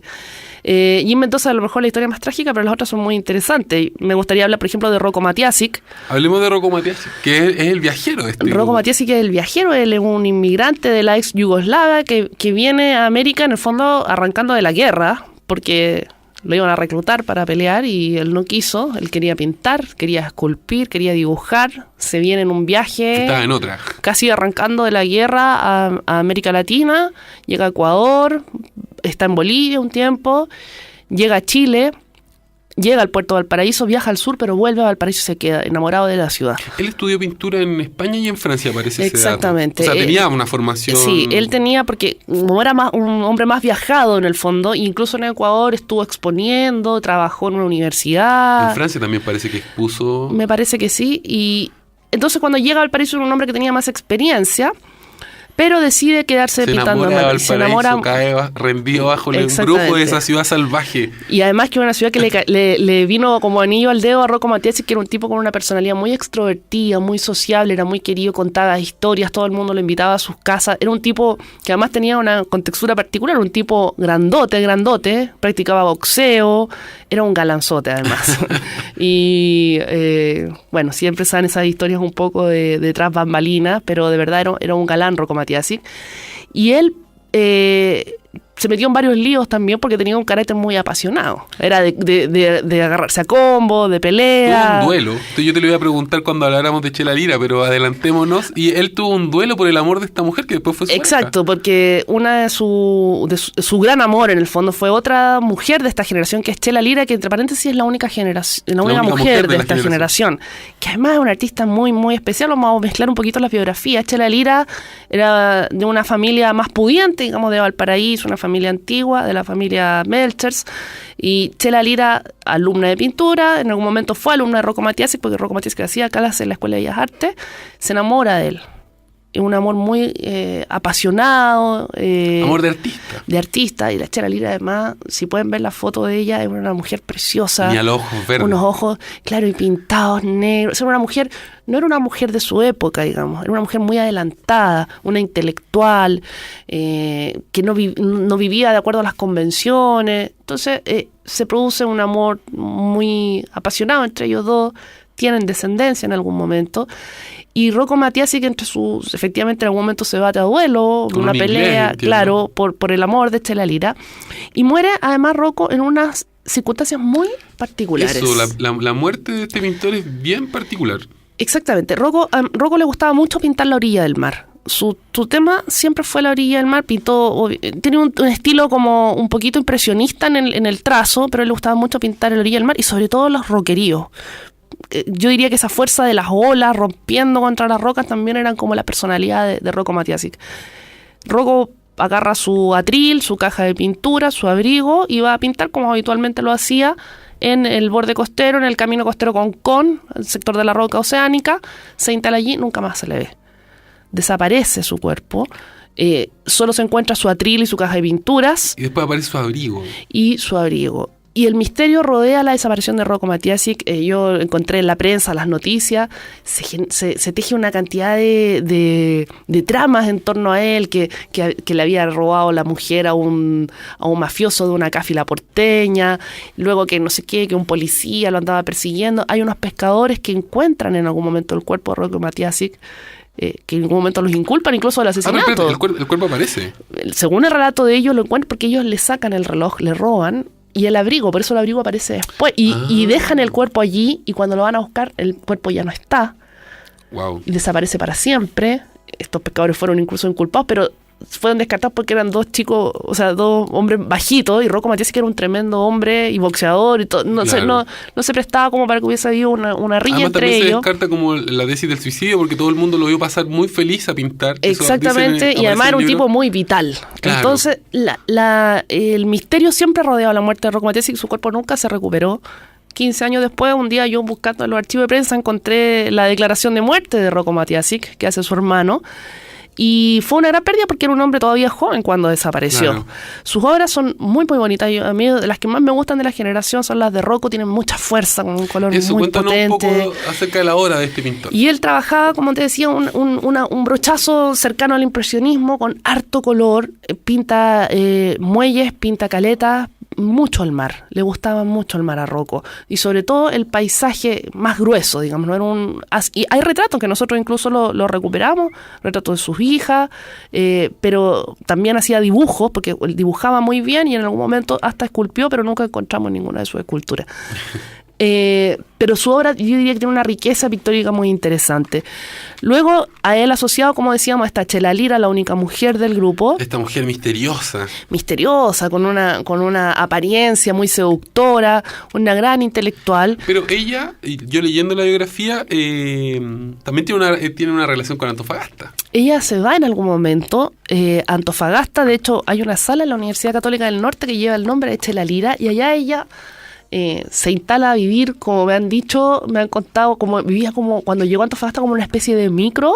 Jim Mendoza, a lo mejor la historia más trágica, pero las otras son muy interesantes. Me gustaría hablar, por ejemplo, de Rocco Matiasic. Hablemos de Rocco Matiasic, que es el viajero de este Rocco grupo. Matiasic es el viajero, él es un inmigrante de la ex Yugoslavia que viene a América, en el fondo, arrancando de la guerra, porque lo iban a reclutar para pelear y él no quiso. Él quería pintar, quería esculpir, quería dibujar. Se viene en un viaje, estaba en otra, casi arrancando de la guerra a América Latina. Llega a Ecuador, está en Bolivia un tiempo, llega a Chile, llega al puerto de Valparaíso, viaja al sur, pero vuelve a Valparaíso y se queda enamorado de la ciudad. Él estudió pintura en España y en Francia, parece. Exactamente. Ese dato. O sea, tenía una formación... Sí, él tenía, porque como era un hombre más viajado en el fondo, incluso en Ecuador estuvo exponiendo, trabajó en una universidad. En Francia también parece que expuso... Me parece que sí, y entonces cuando llega a Valparaíso era un hombre que tenía más experiencia, pero decide quedarse pintando en Madrid. Se enamora, cae rendido bajo el embrujo de esa ciudad salvaje. Y además que una ciudad que le vino como anillo al dedo a Rocco Matiasic, que era un tipo con una personalidad muy extrovertida, muy sociable, era muy querido, contaba historias, todo el mundo lo invitaba a sus casas. Era un tipo que además tenía una contextura particular, un tipo grandote, practicaba boxeo, era un galanzote además. Y bueno, siempre saben esas historias un poco de tras bambalinas, pero de verdad era un galán Rocco Matiasic. Y él se metió en varios líos también porque tenía un carácter muy apasionado. Era de agarrarse a combo, de pelea. Tuvo un duelo. Entonces yo te lo iba a preguntar cuando habláramos de Chela Lira, pero adelantémonos. Y él tuvo un duelo por el amor de esta mujer que después fue su Exacto, pareja. porque una de su gran amor en el fondo fue otra mujer de esta generación, que es Chela Lira, que entre paréntesis es la única mujer de esta generación, que además es una artista muy, muy especial. Vamos a mezclar un poquito las biografías. Chela Lira era de una familia más pudiente, digamos, de Valparaíso, una familia antigua, de la familia Melchers, y Chela Lira, alumna de pintura, en algún momento fue alumna de Rocco Matiasic, porque Rocco Matiasic hacía clases en la Escuela de Bellas Artes, se enamora de él. un amor muy apasionado. Amor de artista. De artista. Y la Chela Lira, además, si pueden ver la foto de ella, es una mujer preciosa. Tenía los ojos verdes. Unos ojos, claro, y pintados negros. Era una mujer, no era una mujer de su época, digamos. Era una mujer muy adelantada, una intelectual, que no vivía de acuerdo a las convenciones. Entonces, se produce un amor muy apasionado entre ellos dos. Tienen descendencia en algún momento. Y Rocco Matiasi, que efectivamente en algún momento se bate a duelo, con una pelea, inglés, claro, por el amor de Chela Lira. Y muere además Rocco en unas circunstancias muy particulares. Eso, la muerte de este pintor es bien particular. Exactamente. Rocco le gustaba mucho pintar la orilla del mar. Su tema siempre fue la orilla del mar. Pintó, tiene un estilo como un poquito impresionista en el trazo, pero le gustaba mucho pintar la orilla del mar y sobre todo los roqueríos. Yo diría que esa fuerza de las olas rompiendo contra las rocas también eran como la personalidad de Rocco Matiasik. Rocco agarra su atril, su caja de pintura, su abrigo y va a pintar como habitualmente lo hacía en el borde costero, en el camino costero Concón, el sector de la roca oceánica. Se instala allí, nunca más se le ve. Desaparece su cuerpo. Solo se encuentra su atril y su caja de pinturas. Y después aparece su abrigo. Y su abrigo. Y el misterio rodea la desaparición de Rocco Matiasik. Yo encontré en la prensa, las noticias, se teje una cantidad de tramas en torno a él, que le había robado la mujer a un mafioso de una cáfila porteña, luego que no sé qué, que un policía lo andaba persiguiendo. Hay unos pescadores que encuentran en algún momento el cuerpo de Rocco Matiasik, que en algún momento los inculpan incluso del asesinato. Pero espérate, el cuerpo aparece. Según el relato de ellos, lo encuentran porque ellos le sacan el reloj, le roban, y el abrigo, por eso el abrigo aparece después. Y dejan el cuerpo allí, y cuando lo van a buscar, el cuerpo ya no está. Wow. Y desaparece para siempre. Estos pescadores fueron incluso inculpados, pero fueron descartados porque eran dos chicos, o sea, dos hombres bajitos, y Rocco Matiasik era un tremendo hombre y boxeador, y todo. No se prestaba como para que hubiese habido una riña entre ellos. Se descarta como la tesis del suicidio, porque todo el mundo lo vio pasar muy feliz a pintar. Exactamente, y además era un tipo muy vital. Claro. Entonces, el misterio siempre rodeaba la muerte de Rocco Matiasik, su cuerpo nunca se recuperó. 15 años después, un día yo buscando en los archivos de prensa encontré la declaración de muerte de Rocco Matiasik, que hace su hermano. Y fue una gran pérdida porque era un hombre todavía joven cuando desapareció. Claro. Sus obras son muy bonitas. A mí, las que más me gustan de la generación son las de Rocco. Tienen mucha fuerza, con un color muy potente. Un poco acerca de la obra de este pintor. Y él trabajaba, como te decía, un brochazo cercano al impresionismo con harto color. Pinta muelles, pinta caletas, mucho el mar. Le gustaba mucho el mar a Rocco. Y sobre todo el paisaje más grueso, digamos. ¿No? Y hay retratos que nosotros incluso lo recuperamos, retratos de sus hijas, pero también hacía dibujos, porque él dibujaba muy bien y en algún momento hasta esculpió, pero nunca encontramos ninguna de sus esculturas. Pero su obra, yo diría que tiene una riqueza pictórica muy interesante. Luego, a él asociado, como decíamos, está Chela Lira, la única mujer del grupo. Esta mujer misteriosa. Misteriosa, con una apariencia muy seductora, una gran intelectual. Pero ella, yo leyendo la biografía, también tiene una relación con Antofagasta. Ella se va en algún momento a Antofagasta. De hecho, hay una sala en la Universidad Católica del Norte que lleva el nombre de Chela Lira, y allá ella se instala a vivir, como me han dicho, me han contado, como vivía como cuando llegó a Antofagasta como una especie de micro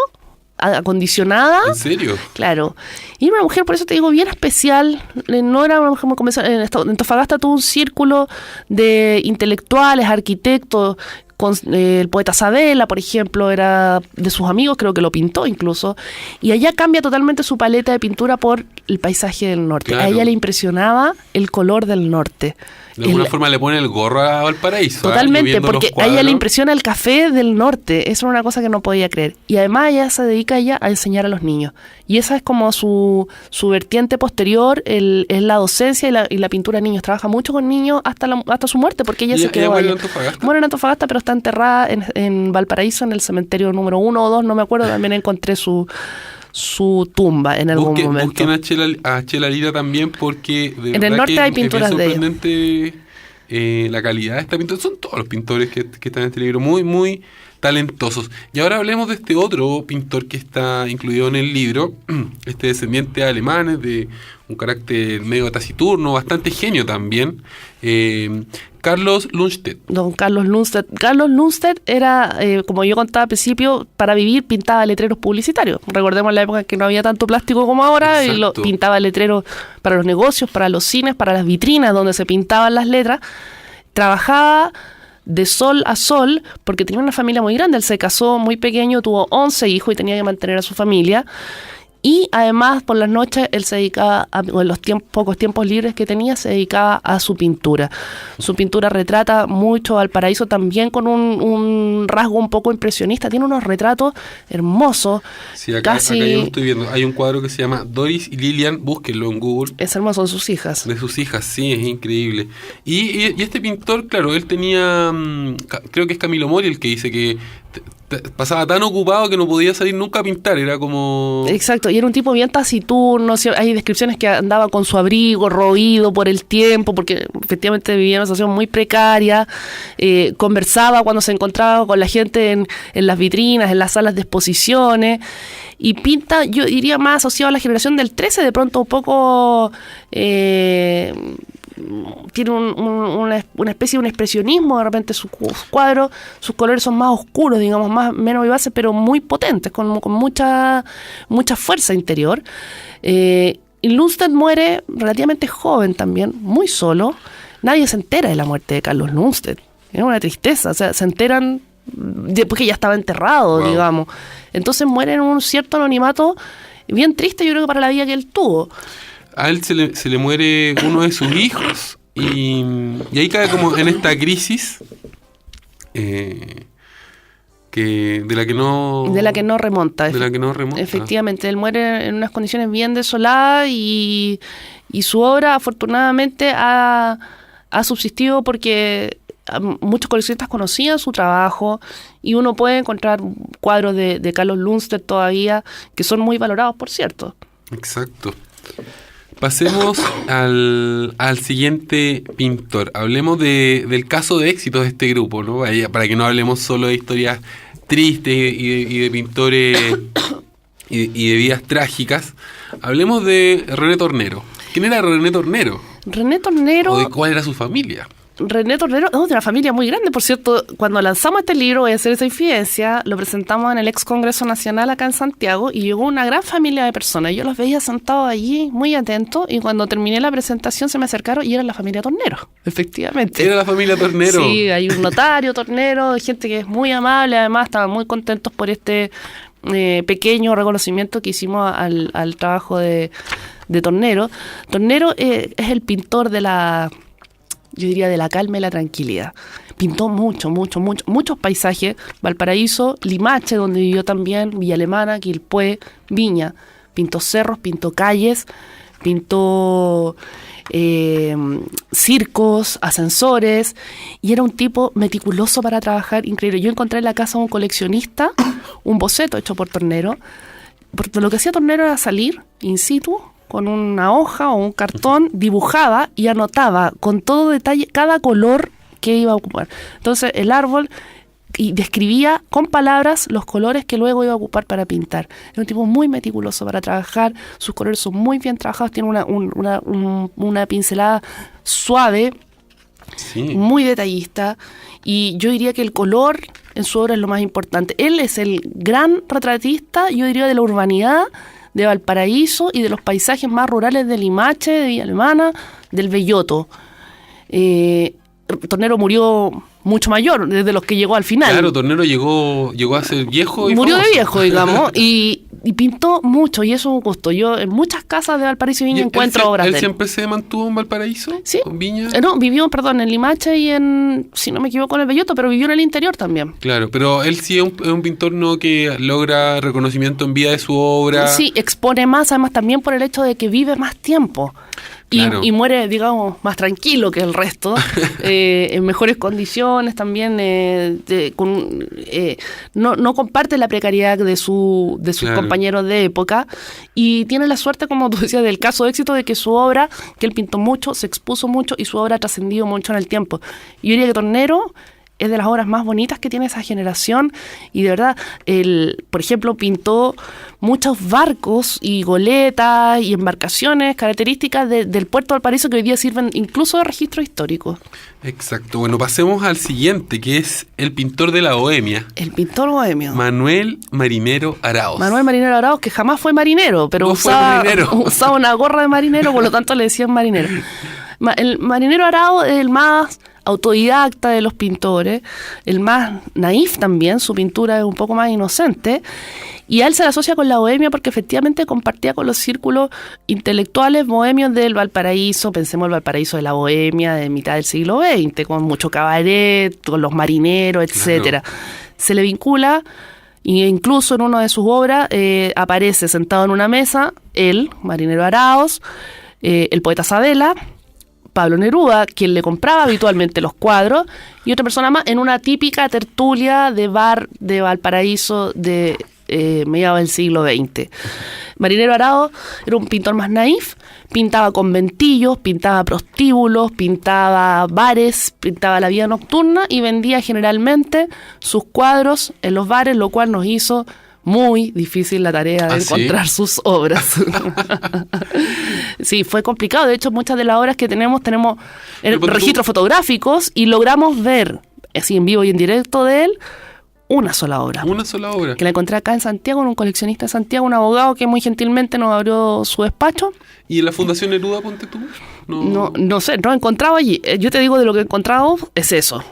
acondicionada. ¿En serio? Claro. Y era una mujer, por eso te digo, bien especial. No era una mujer muy convencional. En Antofagasta tuvo un círculo de intelectuales, arquitectos. El poeta Saavedra, por ejemplo, era de sus amigos, creo que lo pintó incluso. Y allá cambia totalmente su paleta de pintura por el paisaje del norte. Claro. A ella le impresionaba el color del norte. De alguna forma le pone el gorro a Valparaíso. Totalmente, porque a ella le impresiona el café del norte. Eso era una cosa que no podía creer. Y además ella se dedica a enseñar a los niños. Y esa es como su vertiente posterior, es la docencia y la pintura de niños. Trabaja mucho con niños hasta su muerte, porque ella se quedó allá. Muere en Antofagasta, pero está enterrada en Valparaíso, en el cementerio número 1 o 2, no me acuerdo. También encontré su tumba en algún momento. Busquen a Chela Lira también, porque de en el norte hay pinturas de ella. La calidad de esta pintura. Son todos los pintores que están en este libro muy, muy talentosos. Y ahora hablemos de este otro pintor que está incluido en el libro, este descendiente de alemanes, de un carácter medio taciturno, bastante genio también, Carlos Lundstedt. Don Carlos Lundstedt. Carlos Lundstedt era, como yo contaba al principio, para vivir pintaba letreros publicitarios. Recordemos la época en que no había tanto plástico como ahora. Exacto. Y pintaba letreros para los negocios, para los cines, para las vitrinas donde se pintaban las letras. Trabajaba de sol a sol porque tenía una familia muy grande. Él se casó muy pequeño, tuvo 11 hijos y tenía que mantener a su familia. Y además, por las noches, él se dedicaba, o en los pocos tiempos libres que tenía, se dedicaba a su pintura. Su pintura retrata mucho Valparaíso, también con un rasgo un poco impresionista. Tiene unos retratos hermosos. Sí, acá yo lo estoy viendo. Hay un cuadro que se llama Doris y Lilian, búsquenlo en Google. Es hermoso, son sus hijas. De sus hijas, sí, es increíble. Y este pintor, claro, él tenía, creo que es Camilo Mori el que dice que pasaba tan ocupado que no podía salir nunca a pintar, era como... Exacto, y era un tipo bien taciturno, hay descripciones que andaba con su abrigo roído por el tiempo, porque efectivamente vivía en una situación muy precaria, conversaba cuando se encontraba con la gente en las vitrinas, en las salas de exposiciones, y pinta, yo diría más asociado a la generación del 13, de pronto un poco... tiene una especie de un expresionismo, de repente sus cuadros, sus colores son más oscuros, digamos, menos vivaces, pero muy potentes, con mucha fuerza interior. Y Lundstedt muere relativamente joven también, muy solo. Nadie se entera de la muerte de Carlos Lundstedt. Es una tristeza, o sea, se enteran después que ya estaba enterrado, wow, digamos. Entonces muere en un cierto anonimato bien triste, yo creo que para la vida que él tuvo. A él se le muere uno de sus hijos y ahí cae como en esta crisis de la que no remonta. Efectivamente, él muere en unas condiciones bien desoladas y su obra afortunadamente ha subsistido porque muchos coleccionistas conocían su trabajo y uno puede encontrar cuadros de Carlos Lundstedt todavía que son muy valorados, por cierto. Exacto. Pasemos al siguiente pintor. Hablemos del caso de éxito de este grupo, ¿no? Para que no hablemos solo de historias tristes y de pintores y de vidas trágicas. Hablemos de René Tornero. ¿Quién era René Tornero? René Tornero... ¿O de cuál era su familia? René Tornero, de una familia muy grande, por cierto. Cuando lanzamos este libro, voy a hacer esa infidencia, lo presentamos en el ex Congreso Nacional acá en Santiago y llegó una gran familia de personas. Yo los veía sentados allí, muy atentos, y cuando terminé la presentación se me acercaron y era la familia Tornero, efectivamente. ¿Era la familia Tornero? Sí, hay un notario Tornero, gente que es muy amable, además estaban muy contentos por este pequeño reconocimiento que hicimos al trabajo de Tornero. Tornero es el pintor yo diría de la calma y la tranquilidad. Pintó muchos paisajes. Valparaíso, Limache, donde vivió también, Villa Alemana, Quilpué, Viña. Pintó cerros, pintó calles, pintó circos, ascensores, y era un tipo meticuloso para trabajar, increíble. Yo encontré en la casa de un coleccionista un boceto hecho por Tornero. Porque lo que hacía Tornero era salir in situ, con una hoja o un cartón, dibujaba y anotaba con todo detalle cada color que iba a ocupar. Entonces el árbol, y describía con palabras los colores que luego iba a ocupar para pintar. Era un tipo muy meticuloso para trabajar, sus colores son muy bien trabajados, tiene una pincelada suave, sí, muy detallista, y yo diría que el color en su obra es lo más importante. Él es el gran retratista, yo diría, de la urbanidad de Valparaíso y de los paisajes más rurales de Limache, de Villa Alemana, del Belloto. Tornero murió mucho mayor, desde los que llegó al final. Claro, Tornero llegó a ser viejo y murió famoso. De viejo, digamos, y pintó mucho, y eso es un gusto. Yo en muchas casas de Valparaíso y Viña encuentro obras de él. ¿Él siempre se mantuvo en Valparaíso? Sí. ¿Con Viña? No, vivió, en Limache y si no me equivoco, en el Belloto, pero vivió en el interior también. Claro, pero él sí es un pintor, ¿no?, que logra reconocimiento en vida de su obra. Sí, expone más, además también por el hecho de que vive más tiempo. Claro. Y muere, digamos, más tranquilo que el resto, en mejores condiciones también, no comparte la precariedad de sus claro, compañeros de época, y tiene la suerte, como tú decías, del caso de éxito de que su obra, que él pintó mucho, se expuso mucho y su obra ha trascendido mucho en el tiempo. Yo diría que Tornero es de las obras más bonitas que tiene esa generación, y de verdad, por ejemplo, pintó muchos barcos y goletas y embarcaciones características del puerto de Valparaíso que hoy día sirven incluso de registro histórico. Exacto. Bueno, pasemos al siguiente, que es el pintor de la bohemia. El pintor bohemio. Manuel Marinero Araoz. Manuel Marinero Araoz, que jamás fue marinero, pero No fue marinero. usaba una gorra de marinero, por lo tanto le decían marinero. El Marinero Araoz es el más autodidacta de los pintores, el más naif también, su pintura es un poco más inocente, y a él se le asocia con la bohemia porque efectivamente compartía con los círculos intelectuales bohemios del Valparaíso. Pensemos el Valparaíso de la bohemia de mitad del siglo XX, con mucho cabaret, con los marineros, etcétera. Claro. Se le vincula, e incluso en una de sus obras aparece sentado en una mesa él, Marinero Araoz, el poeta Saavedra, Pablo Neruda, quien le compraba habitualmente los cuadros, y otra persona más en una típica tertulia de bar de Valparaíso de mediados del siglo XX. Marinero Araoz era un pintor más naif, pintaba conventillos, pintaba prostíbulos, pintaba bares, pintaba la vida nocturna y vendía generalmente sus cuadros en los bares, lo cual nos hizo muy difícil la tarea de encontrar sus obras. Sí, fue complicado. De hecho, muchas de las obras que tenemos registros fotográficos y logramos ver, así en vivo y en directo de él, una sola obra. Una sola obra. Que la encontré acá en Santiago, en un coleccionista de Santiago, un abogado que muy gentilmente nos abrió su despacho. ¿Y en la Fundación Neruda, ponte tú? No sé, no he encontrado allí. Yo te digo de lo que he encontrado, es eso.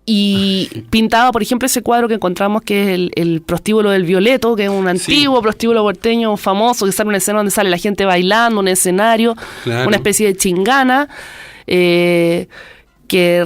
Y pintaba, por ejemplo, ese cuadro que encontramos que es el prostíbulo del Violeto, que es un antiguo prostíbulo porteño famoso, que sale una escena donde sale la gente bailando, un escenario, claro, una especie de chingana, que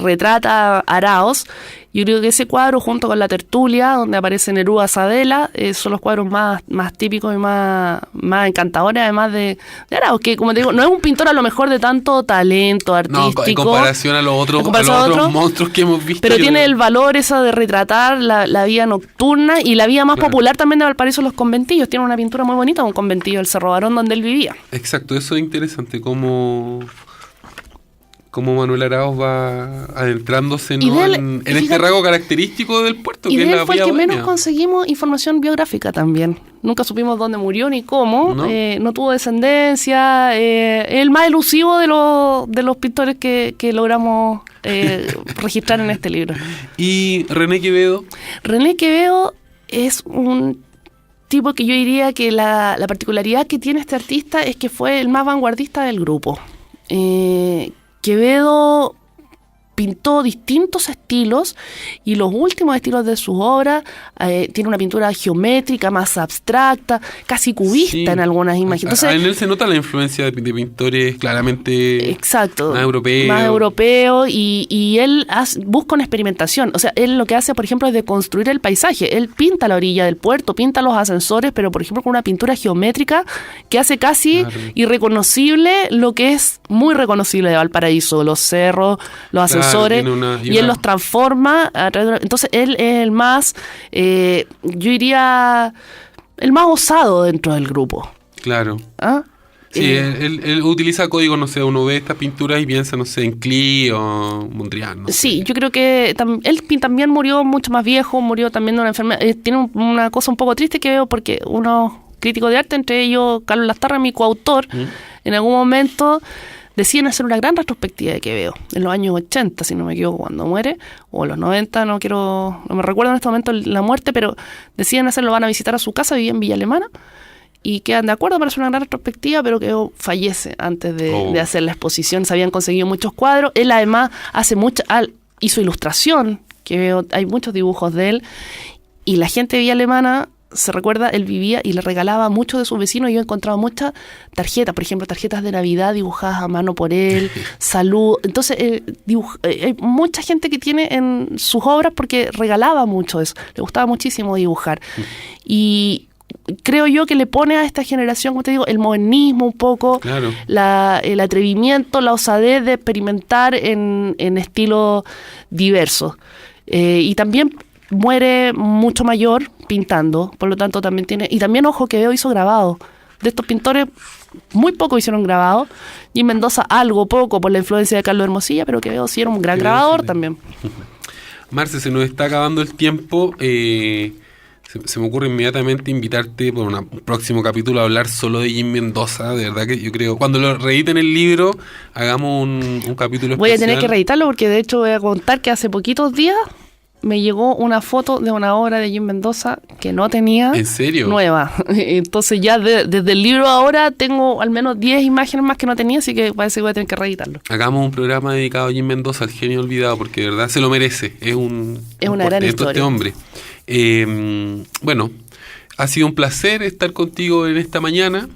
retrata a Araoz. Yo creo que ese cuadro, junto con la tertulia, donde aparece Neruda Saavedra, son los cuadros más típicos y más encantadores, además de Araoz, que, como te digo, no es un pintor a lo mejor de tanto talento artístico. No, en comparación a los otros monstruos que hemos visto. Pero tiene el valor eso de retratar la vida nocturna y la vida más popular también de Valparaíso, los conventillos. Tiene una pintura muy bonita, un conventillo del Cerro Barón, donde él vivía. Exacto, eso es interesante, como Manuel Araoz va adentrándose en este rasgo característico del puerto, que es la vía bohemia. Y fue el que menos conseguimos información biográfica también. Nunca supimos dónde murió ni cómo. No tuvo descendencia. El más elusivo de los pintores que logramos registrar en este libro. ¿Y René Quevedo? René Quevedo es un tipo que yo diría que la particularidad que tiene este artista es que fue el más vanguardista del grupo. Quevedo pintó distintos estilos y los últimos estilos de sus obras tiene una pintura geométrica, más abstracta, casi cubista en algunas imágenes. Entonces, en él se nota la influencia de pintores claramente exacto, más europeos y él busca una experimentación. O sea, él lo que hace, por ejemplo, es deconstruir el paisaje. Él pinta la orilla del puerto, pinta los ascensores, pero por ejemplo con una pintura geométrica que hace casi irreconocible lo que es muy reconocible de Valparaíso, los cerros, los ascensores, y él los transforma. Entonces él es el más, yo diría, el más osado dentro del grupo. Claro. Sí, él utiliza códigos, no sé, uno ve estas pinturas y piensa, no sé, en Klee o Mondrian. No sé. Yo creo que él también murió mucho más viejo, murió también de una enfermedad. Tiene una cosa un poco triste que veo porque unos críticos de arte, entre ellos Carlos Lastarria, mi coautor, en algún momento deciden hacer una gran retrospectiva de Quevedo, en los años 80, si no me equivoco, cuando muere, o los 90, no me recuerdo en este momento la muerte, pero deciden hacerlo, van a visitar a su casa, vivía en Villa Alemana, y quedan de acuerdo para hacer una gran retrospectiva, pero Quevedo fallece antes de hacer la exposición. Se habían conseguido muchos cuadros, él además hizo ilustración, Quevedo, hay muchos dibujos de él, y la gente de Villa Alemana se recuerda, él vivía y le regalaba mucho de sus vecinos. Yo he encontrado muchas tarjetas, por ejemplo, tarjetas de Navidad dibujadas a mano por él, salud. Entonces, hay mucha gente que tiene en sus obras porque regalaba mucho eso. Le gustaba muchísimo dibujar. Y creo yo que le pone a esta generación, como te digo, el modernismo un poco, claro, el atrevimiento, la osadez de experimentar en estilos diversos. Y también muere mucho mayor pintando, por lo tanto también tiene, y también ojo, Quevedo hizo grabado. De estos pintores muy poco hicieron grabado. Jim Mendoza algo poco por la influencia de Carlos Hermosilla, pero que veo sí era un gran grabador también. Marce, se nos está acabando el tiempo. Se me ocurre inmediatamente invitarte por un próximo capítulo a hablar solo de Jim Mendoza. De verdad que yo creo, cuando lo reediten el libro, hagamos un capítulo especial. Voy a tener que reeditarlo porque de hecho voy a contar que hace poquitos días me llegó una foto de una obra de Jim Mendoza que no tenía. ¿En serio? Nueva. Entonces ya desde el libro ahora tengo al menos 10 imágenes más que no tenía, así que parece que voy a tener que reeditarlo. Hagamos un programa dedicado a Jim Mendoza, el genio olvidado, porque de verdad se lo merece. Es una gran historia. Este hombre. Bueno, ha sido un placer estar contigo en esta mañana,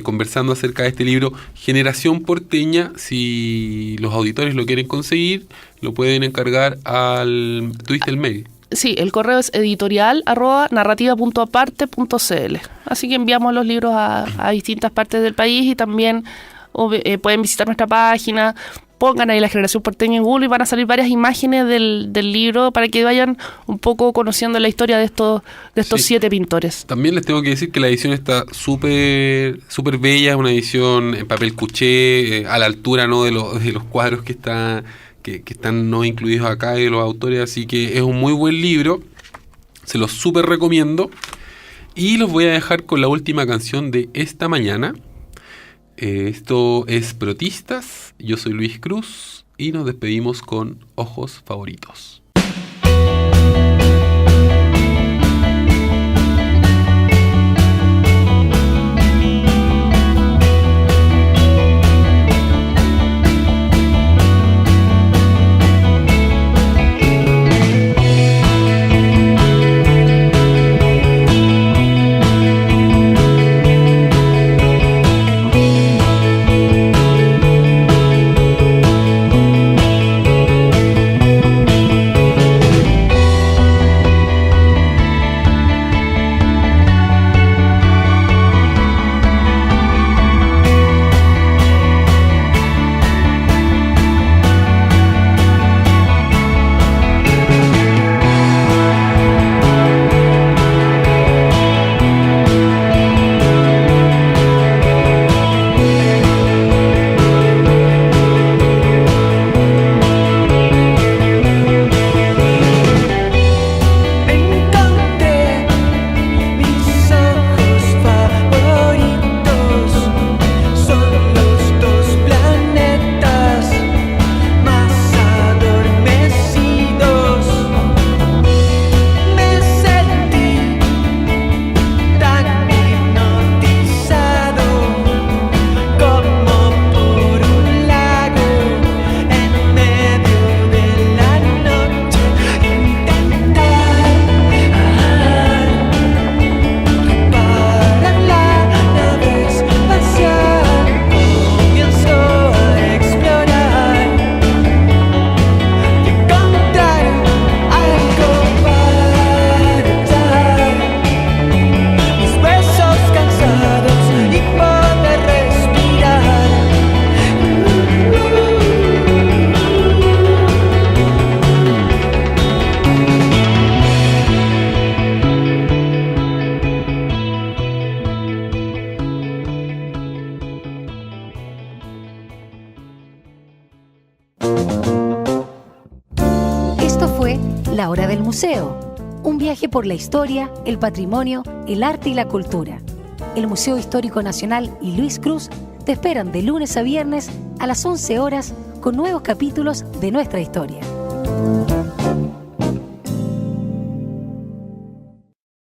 conversando acerca de este libro Generación Porteña. Si los auditores lo quieren conseguir, lo pueden encargar al... ¿Tuviste el mail? Sí, el correo es editorial@narrativa.aparte.cl. Así que enviamos los libros a distintas partes del país y también pueden visitar nuestra página. Pongan ahí la Generación Porteña en Google y van a salir varias imágenes del libro para que vayan un poco conociendo la historia de estos 7 pintores. También les tengo que decir que la edición está súper bella, es una edición en papel cuché, a la altura, ¿no?, de los cuadros que están no incluidos acá de los autores, así que es un muy buen libro, se los súper recomiendo. Y los voy a dejar con la última canción de esta mañana. Esto es Protistas, yo soy Luis Cruz y nos despedimos con Ojos Favoritos. La Hora del Museo, un viaje por la historia, el patrimonio, el arte y la cultura. El Museo Histórico Nacional y Luis Cruz te esperan de lunes a viernes a las 11 horas con nuevos capítulos de nuestra historia.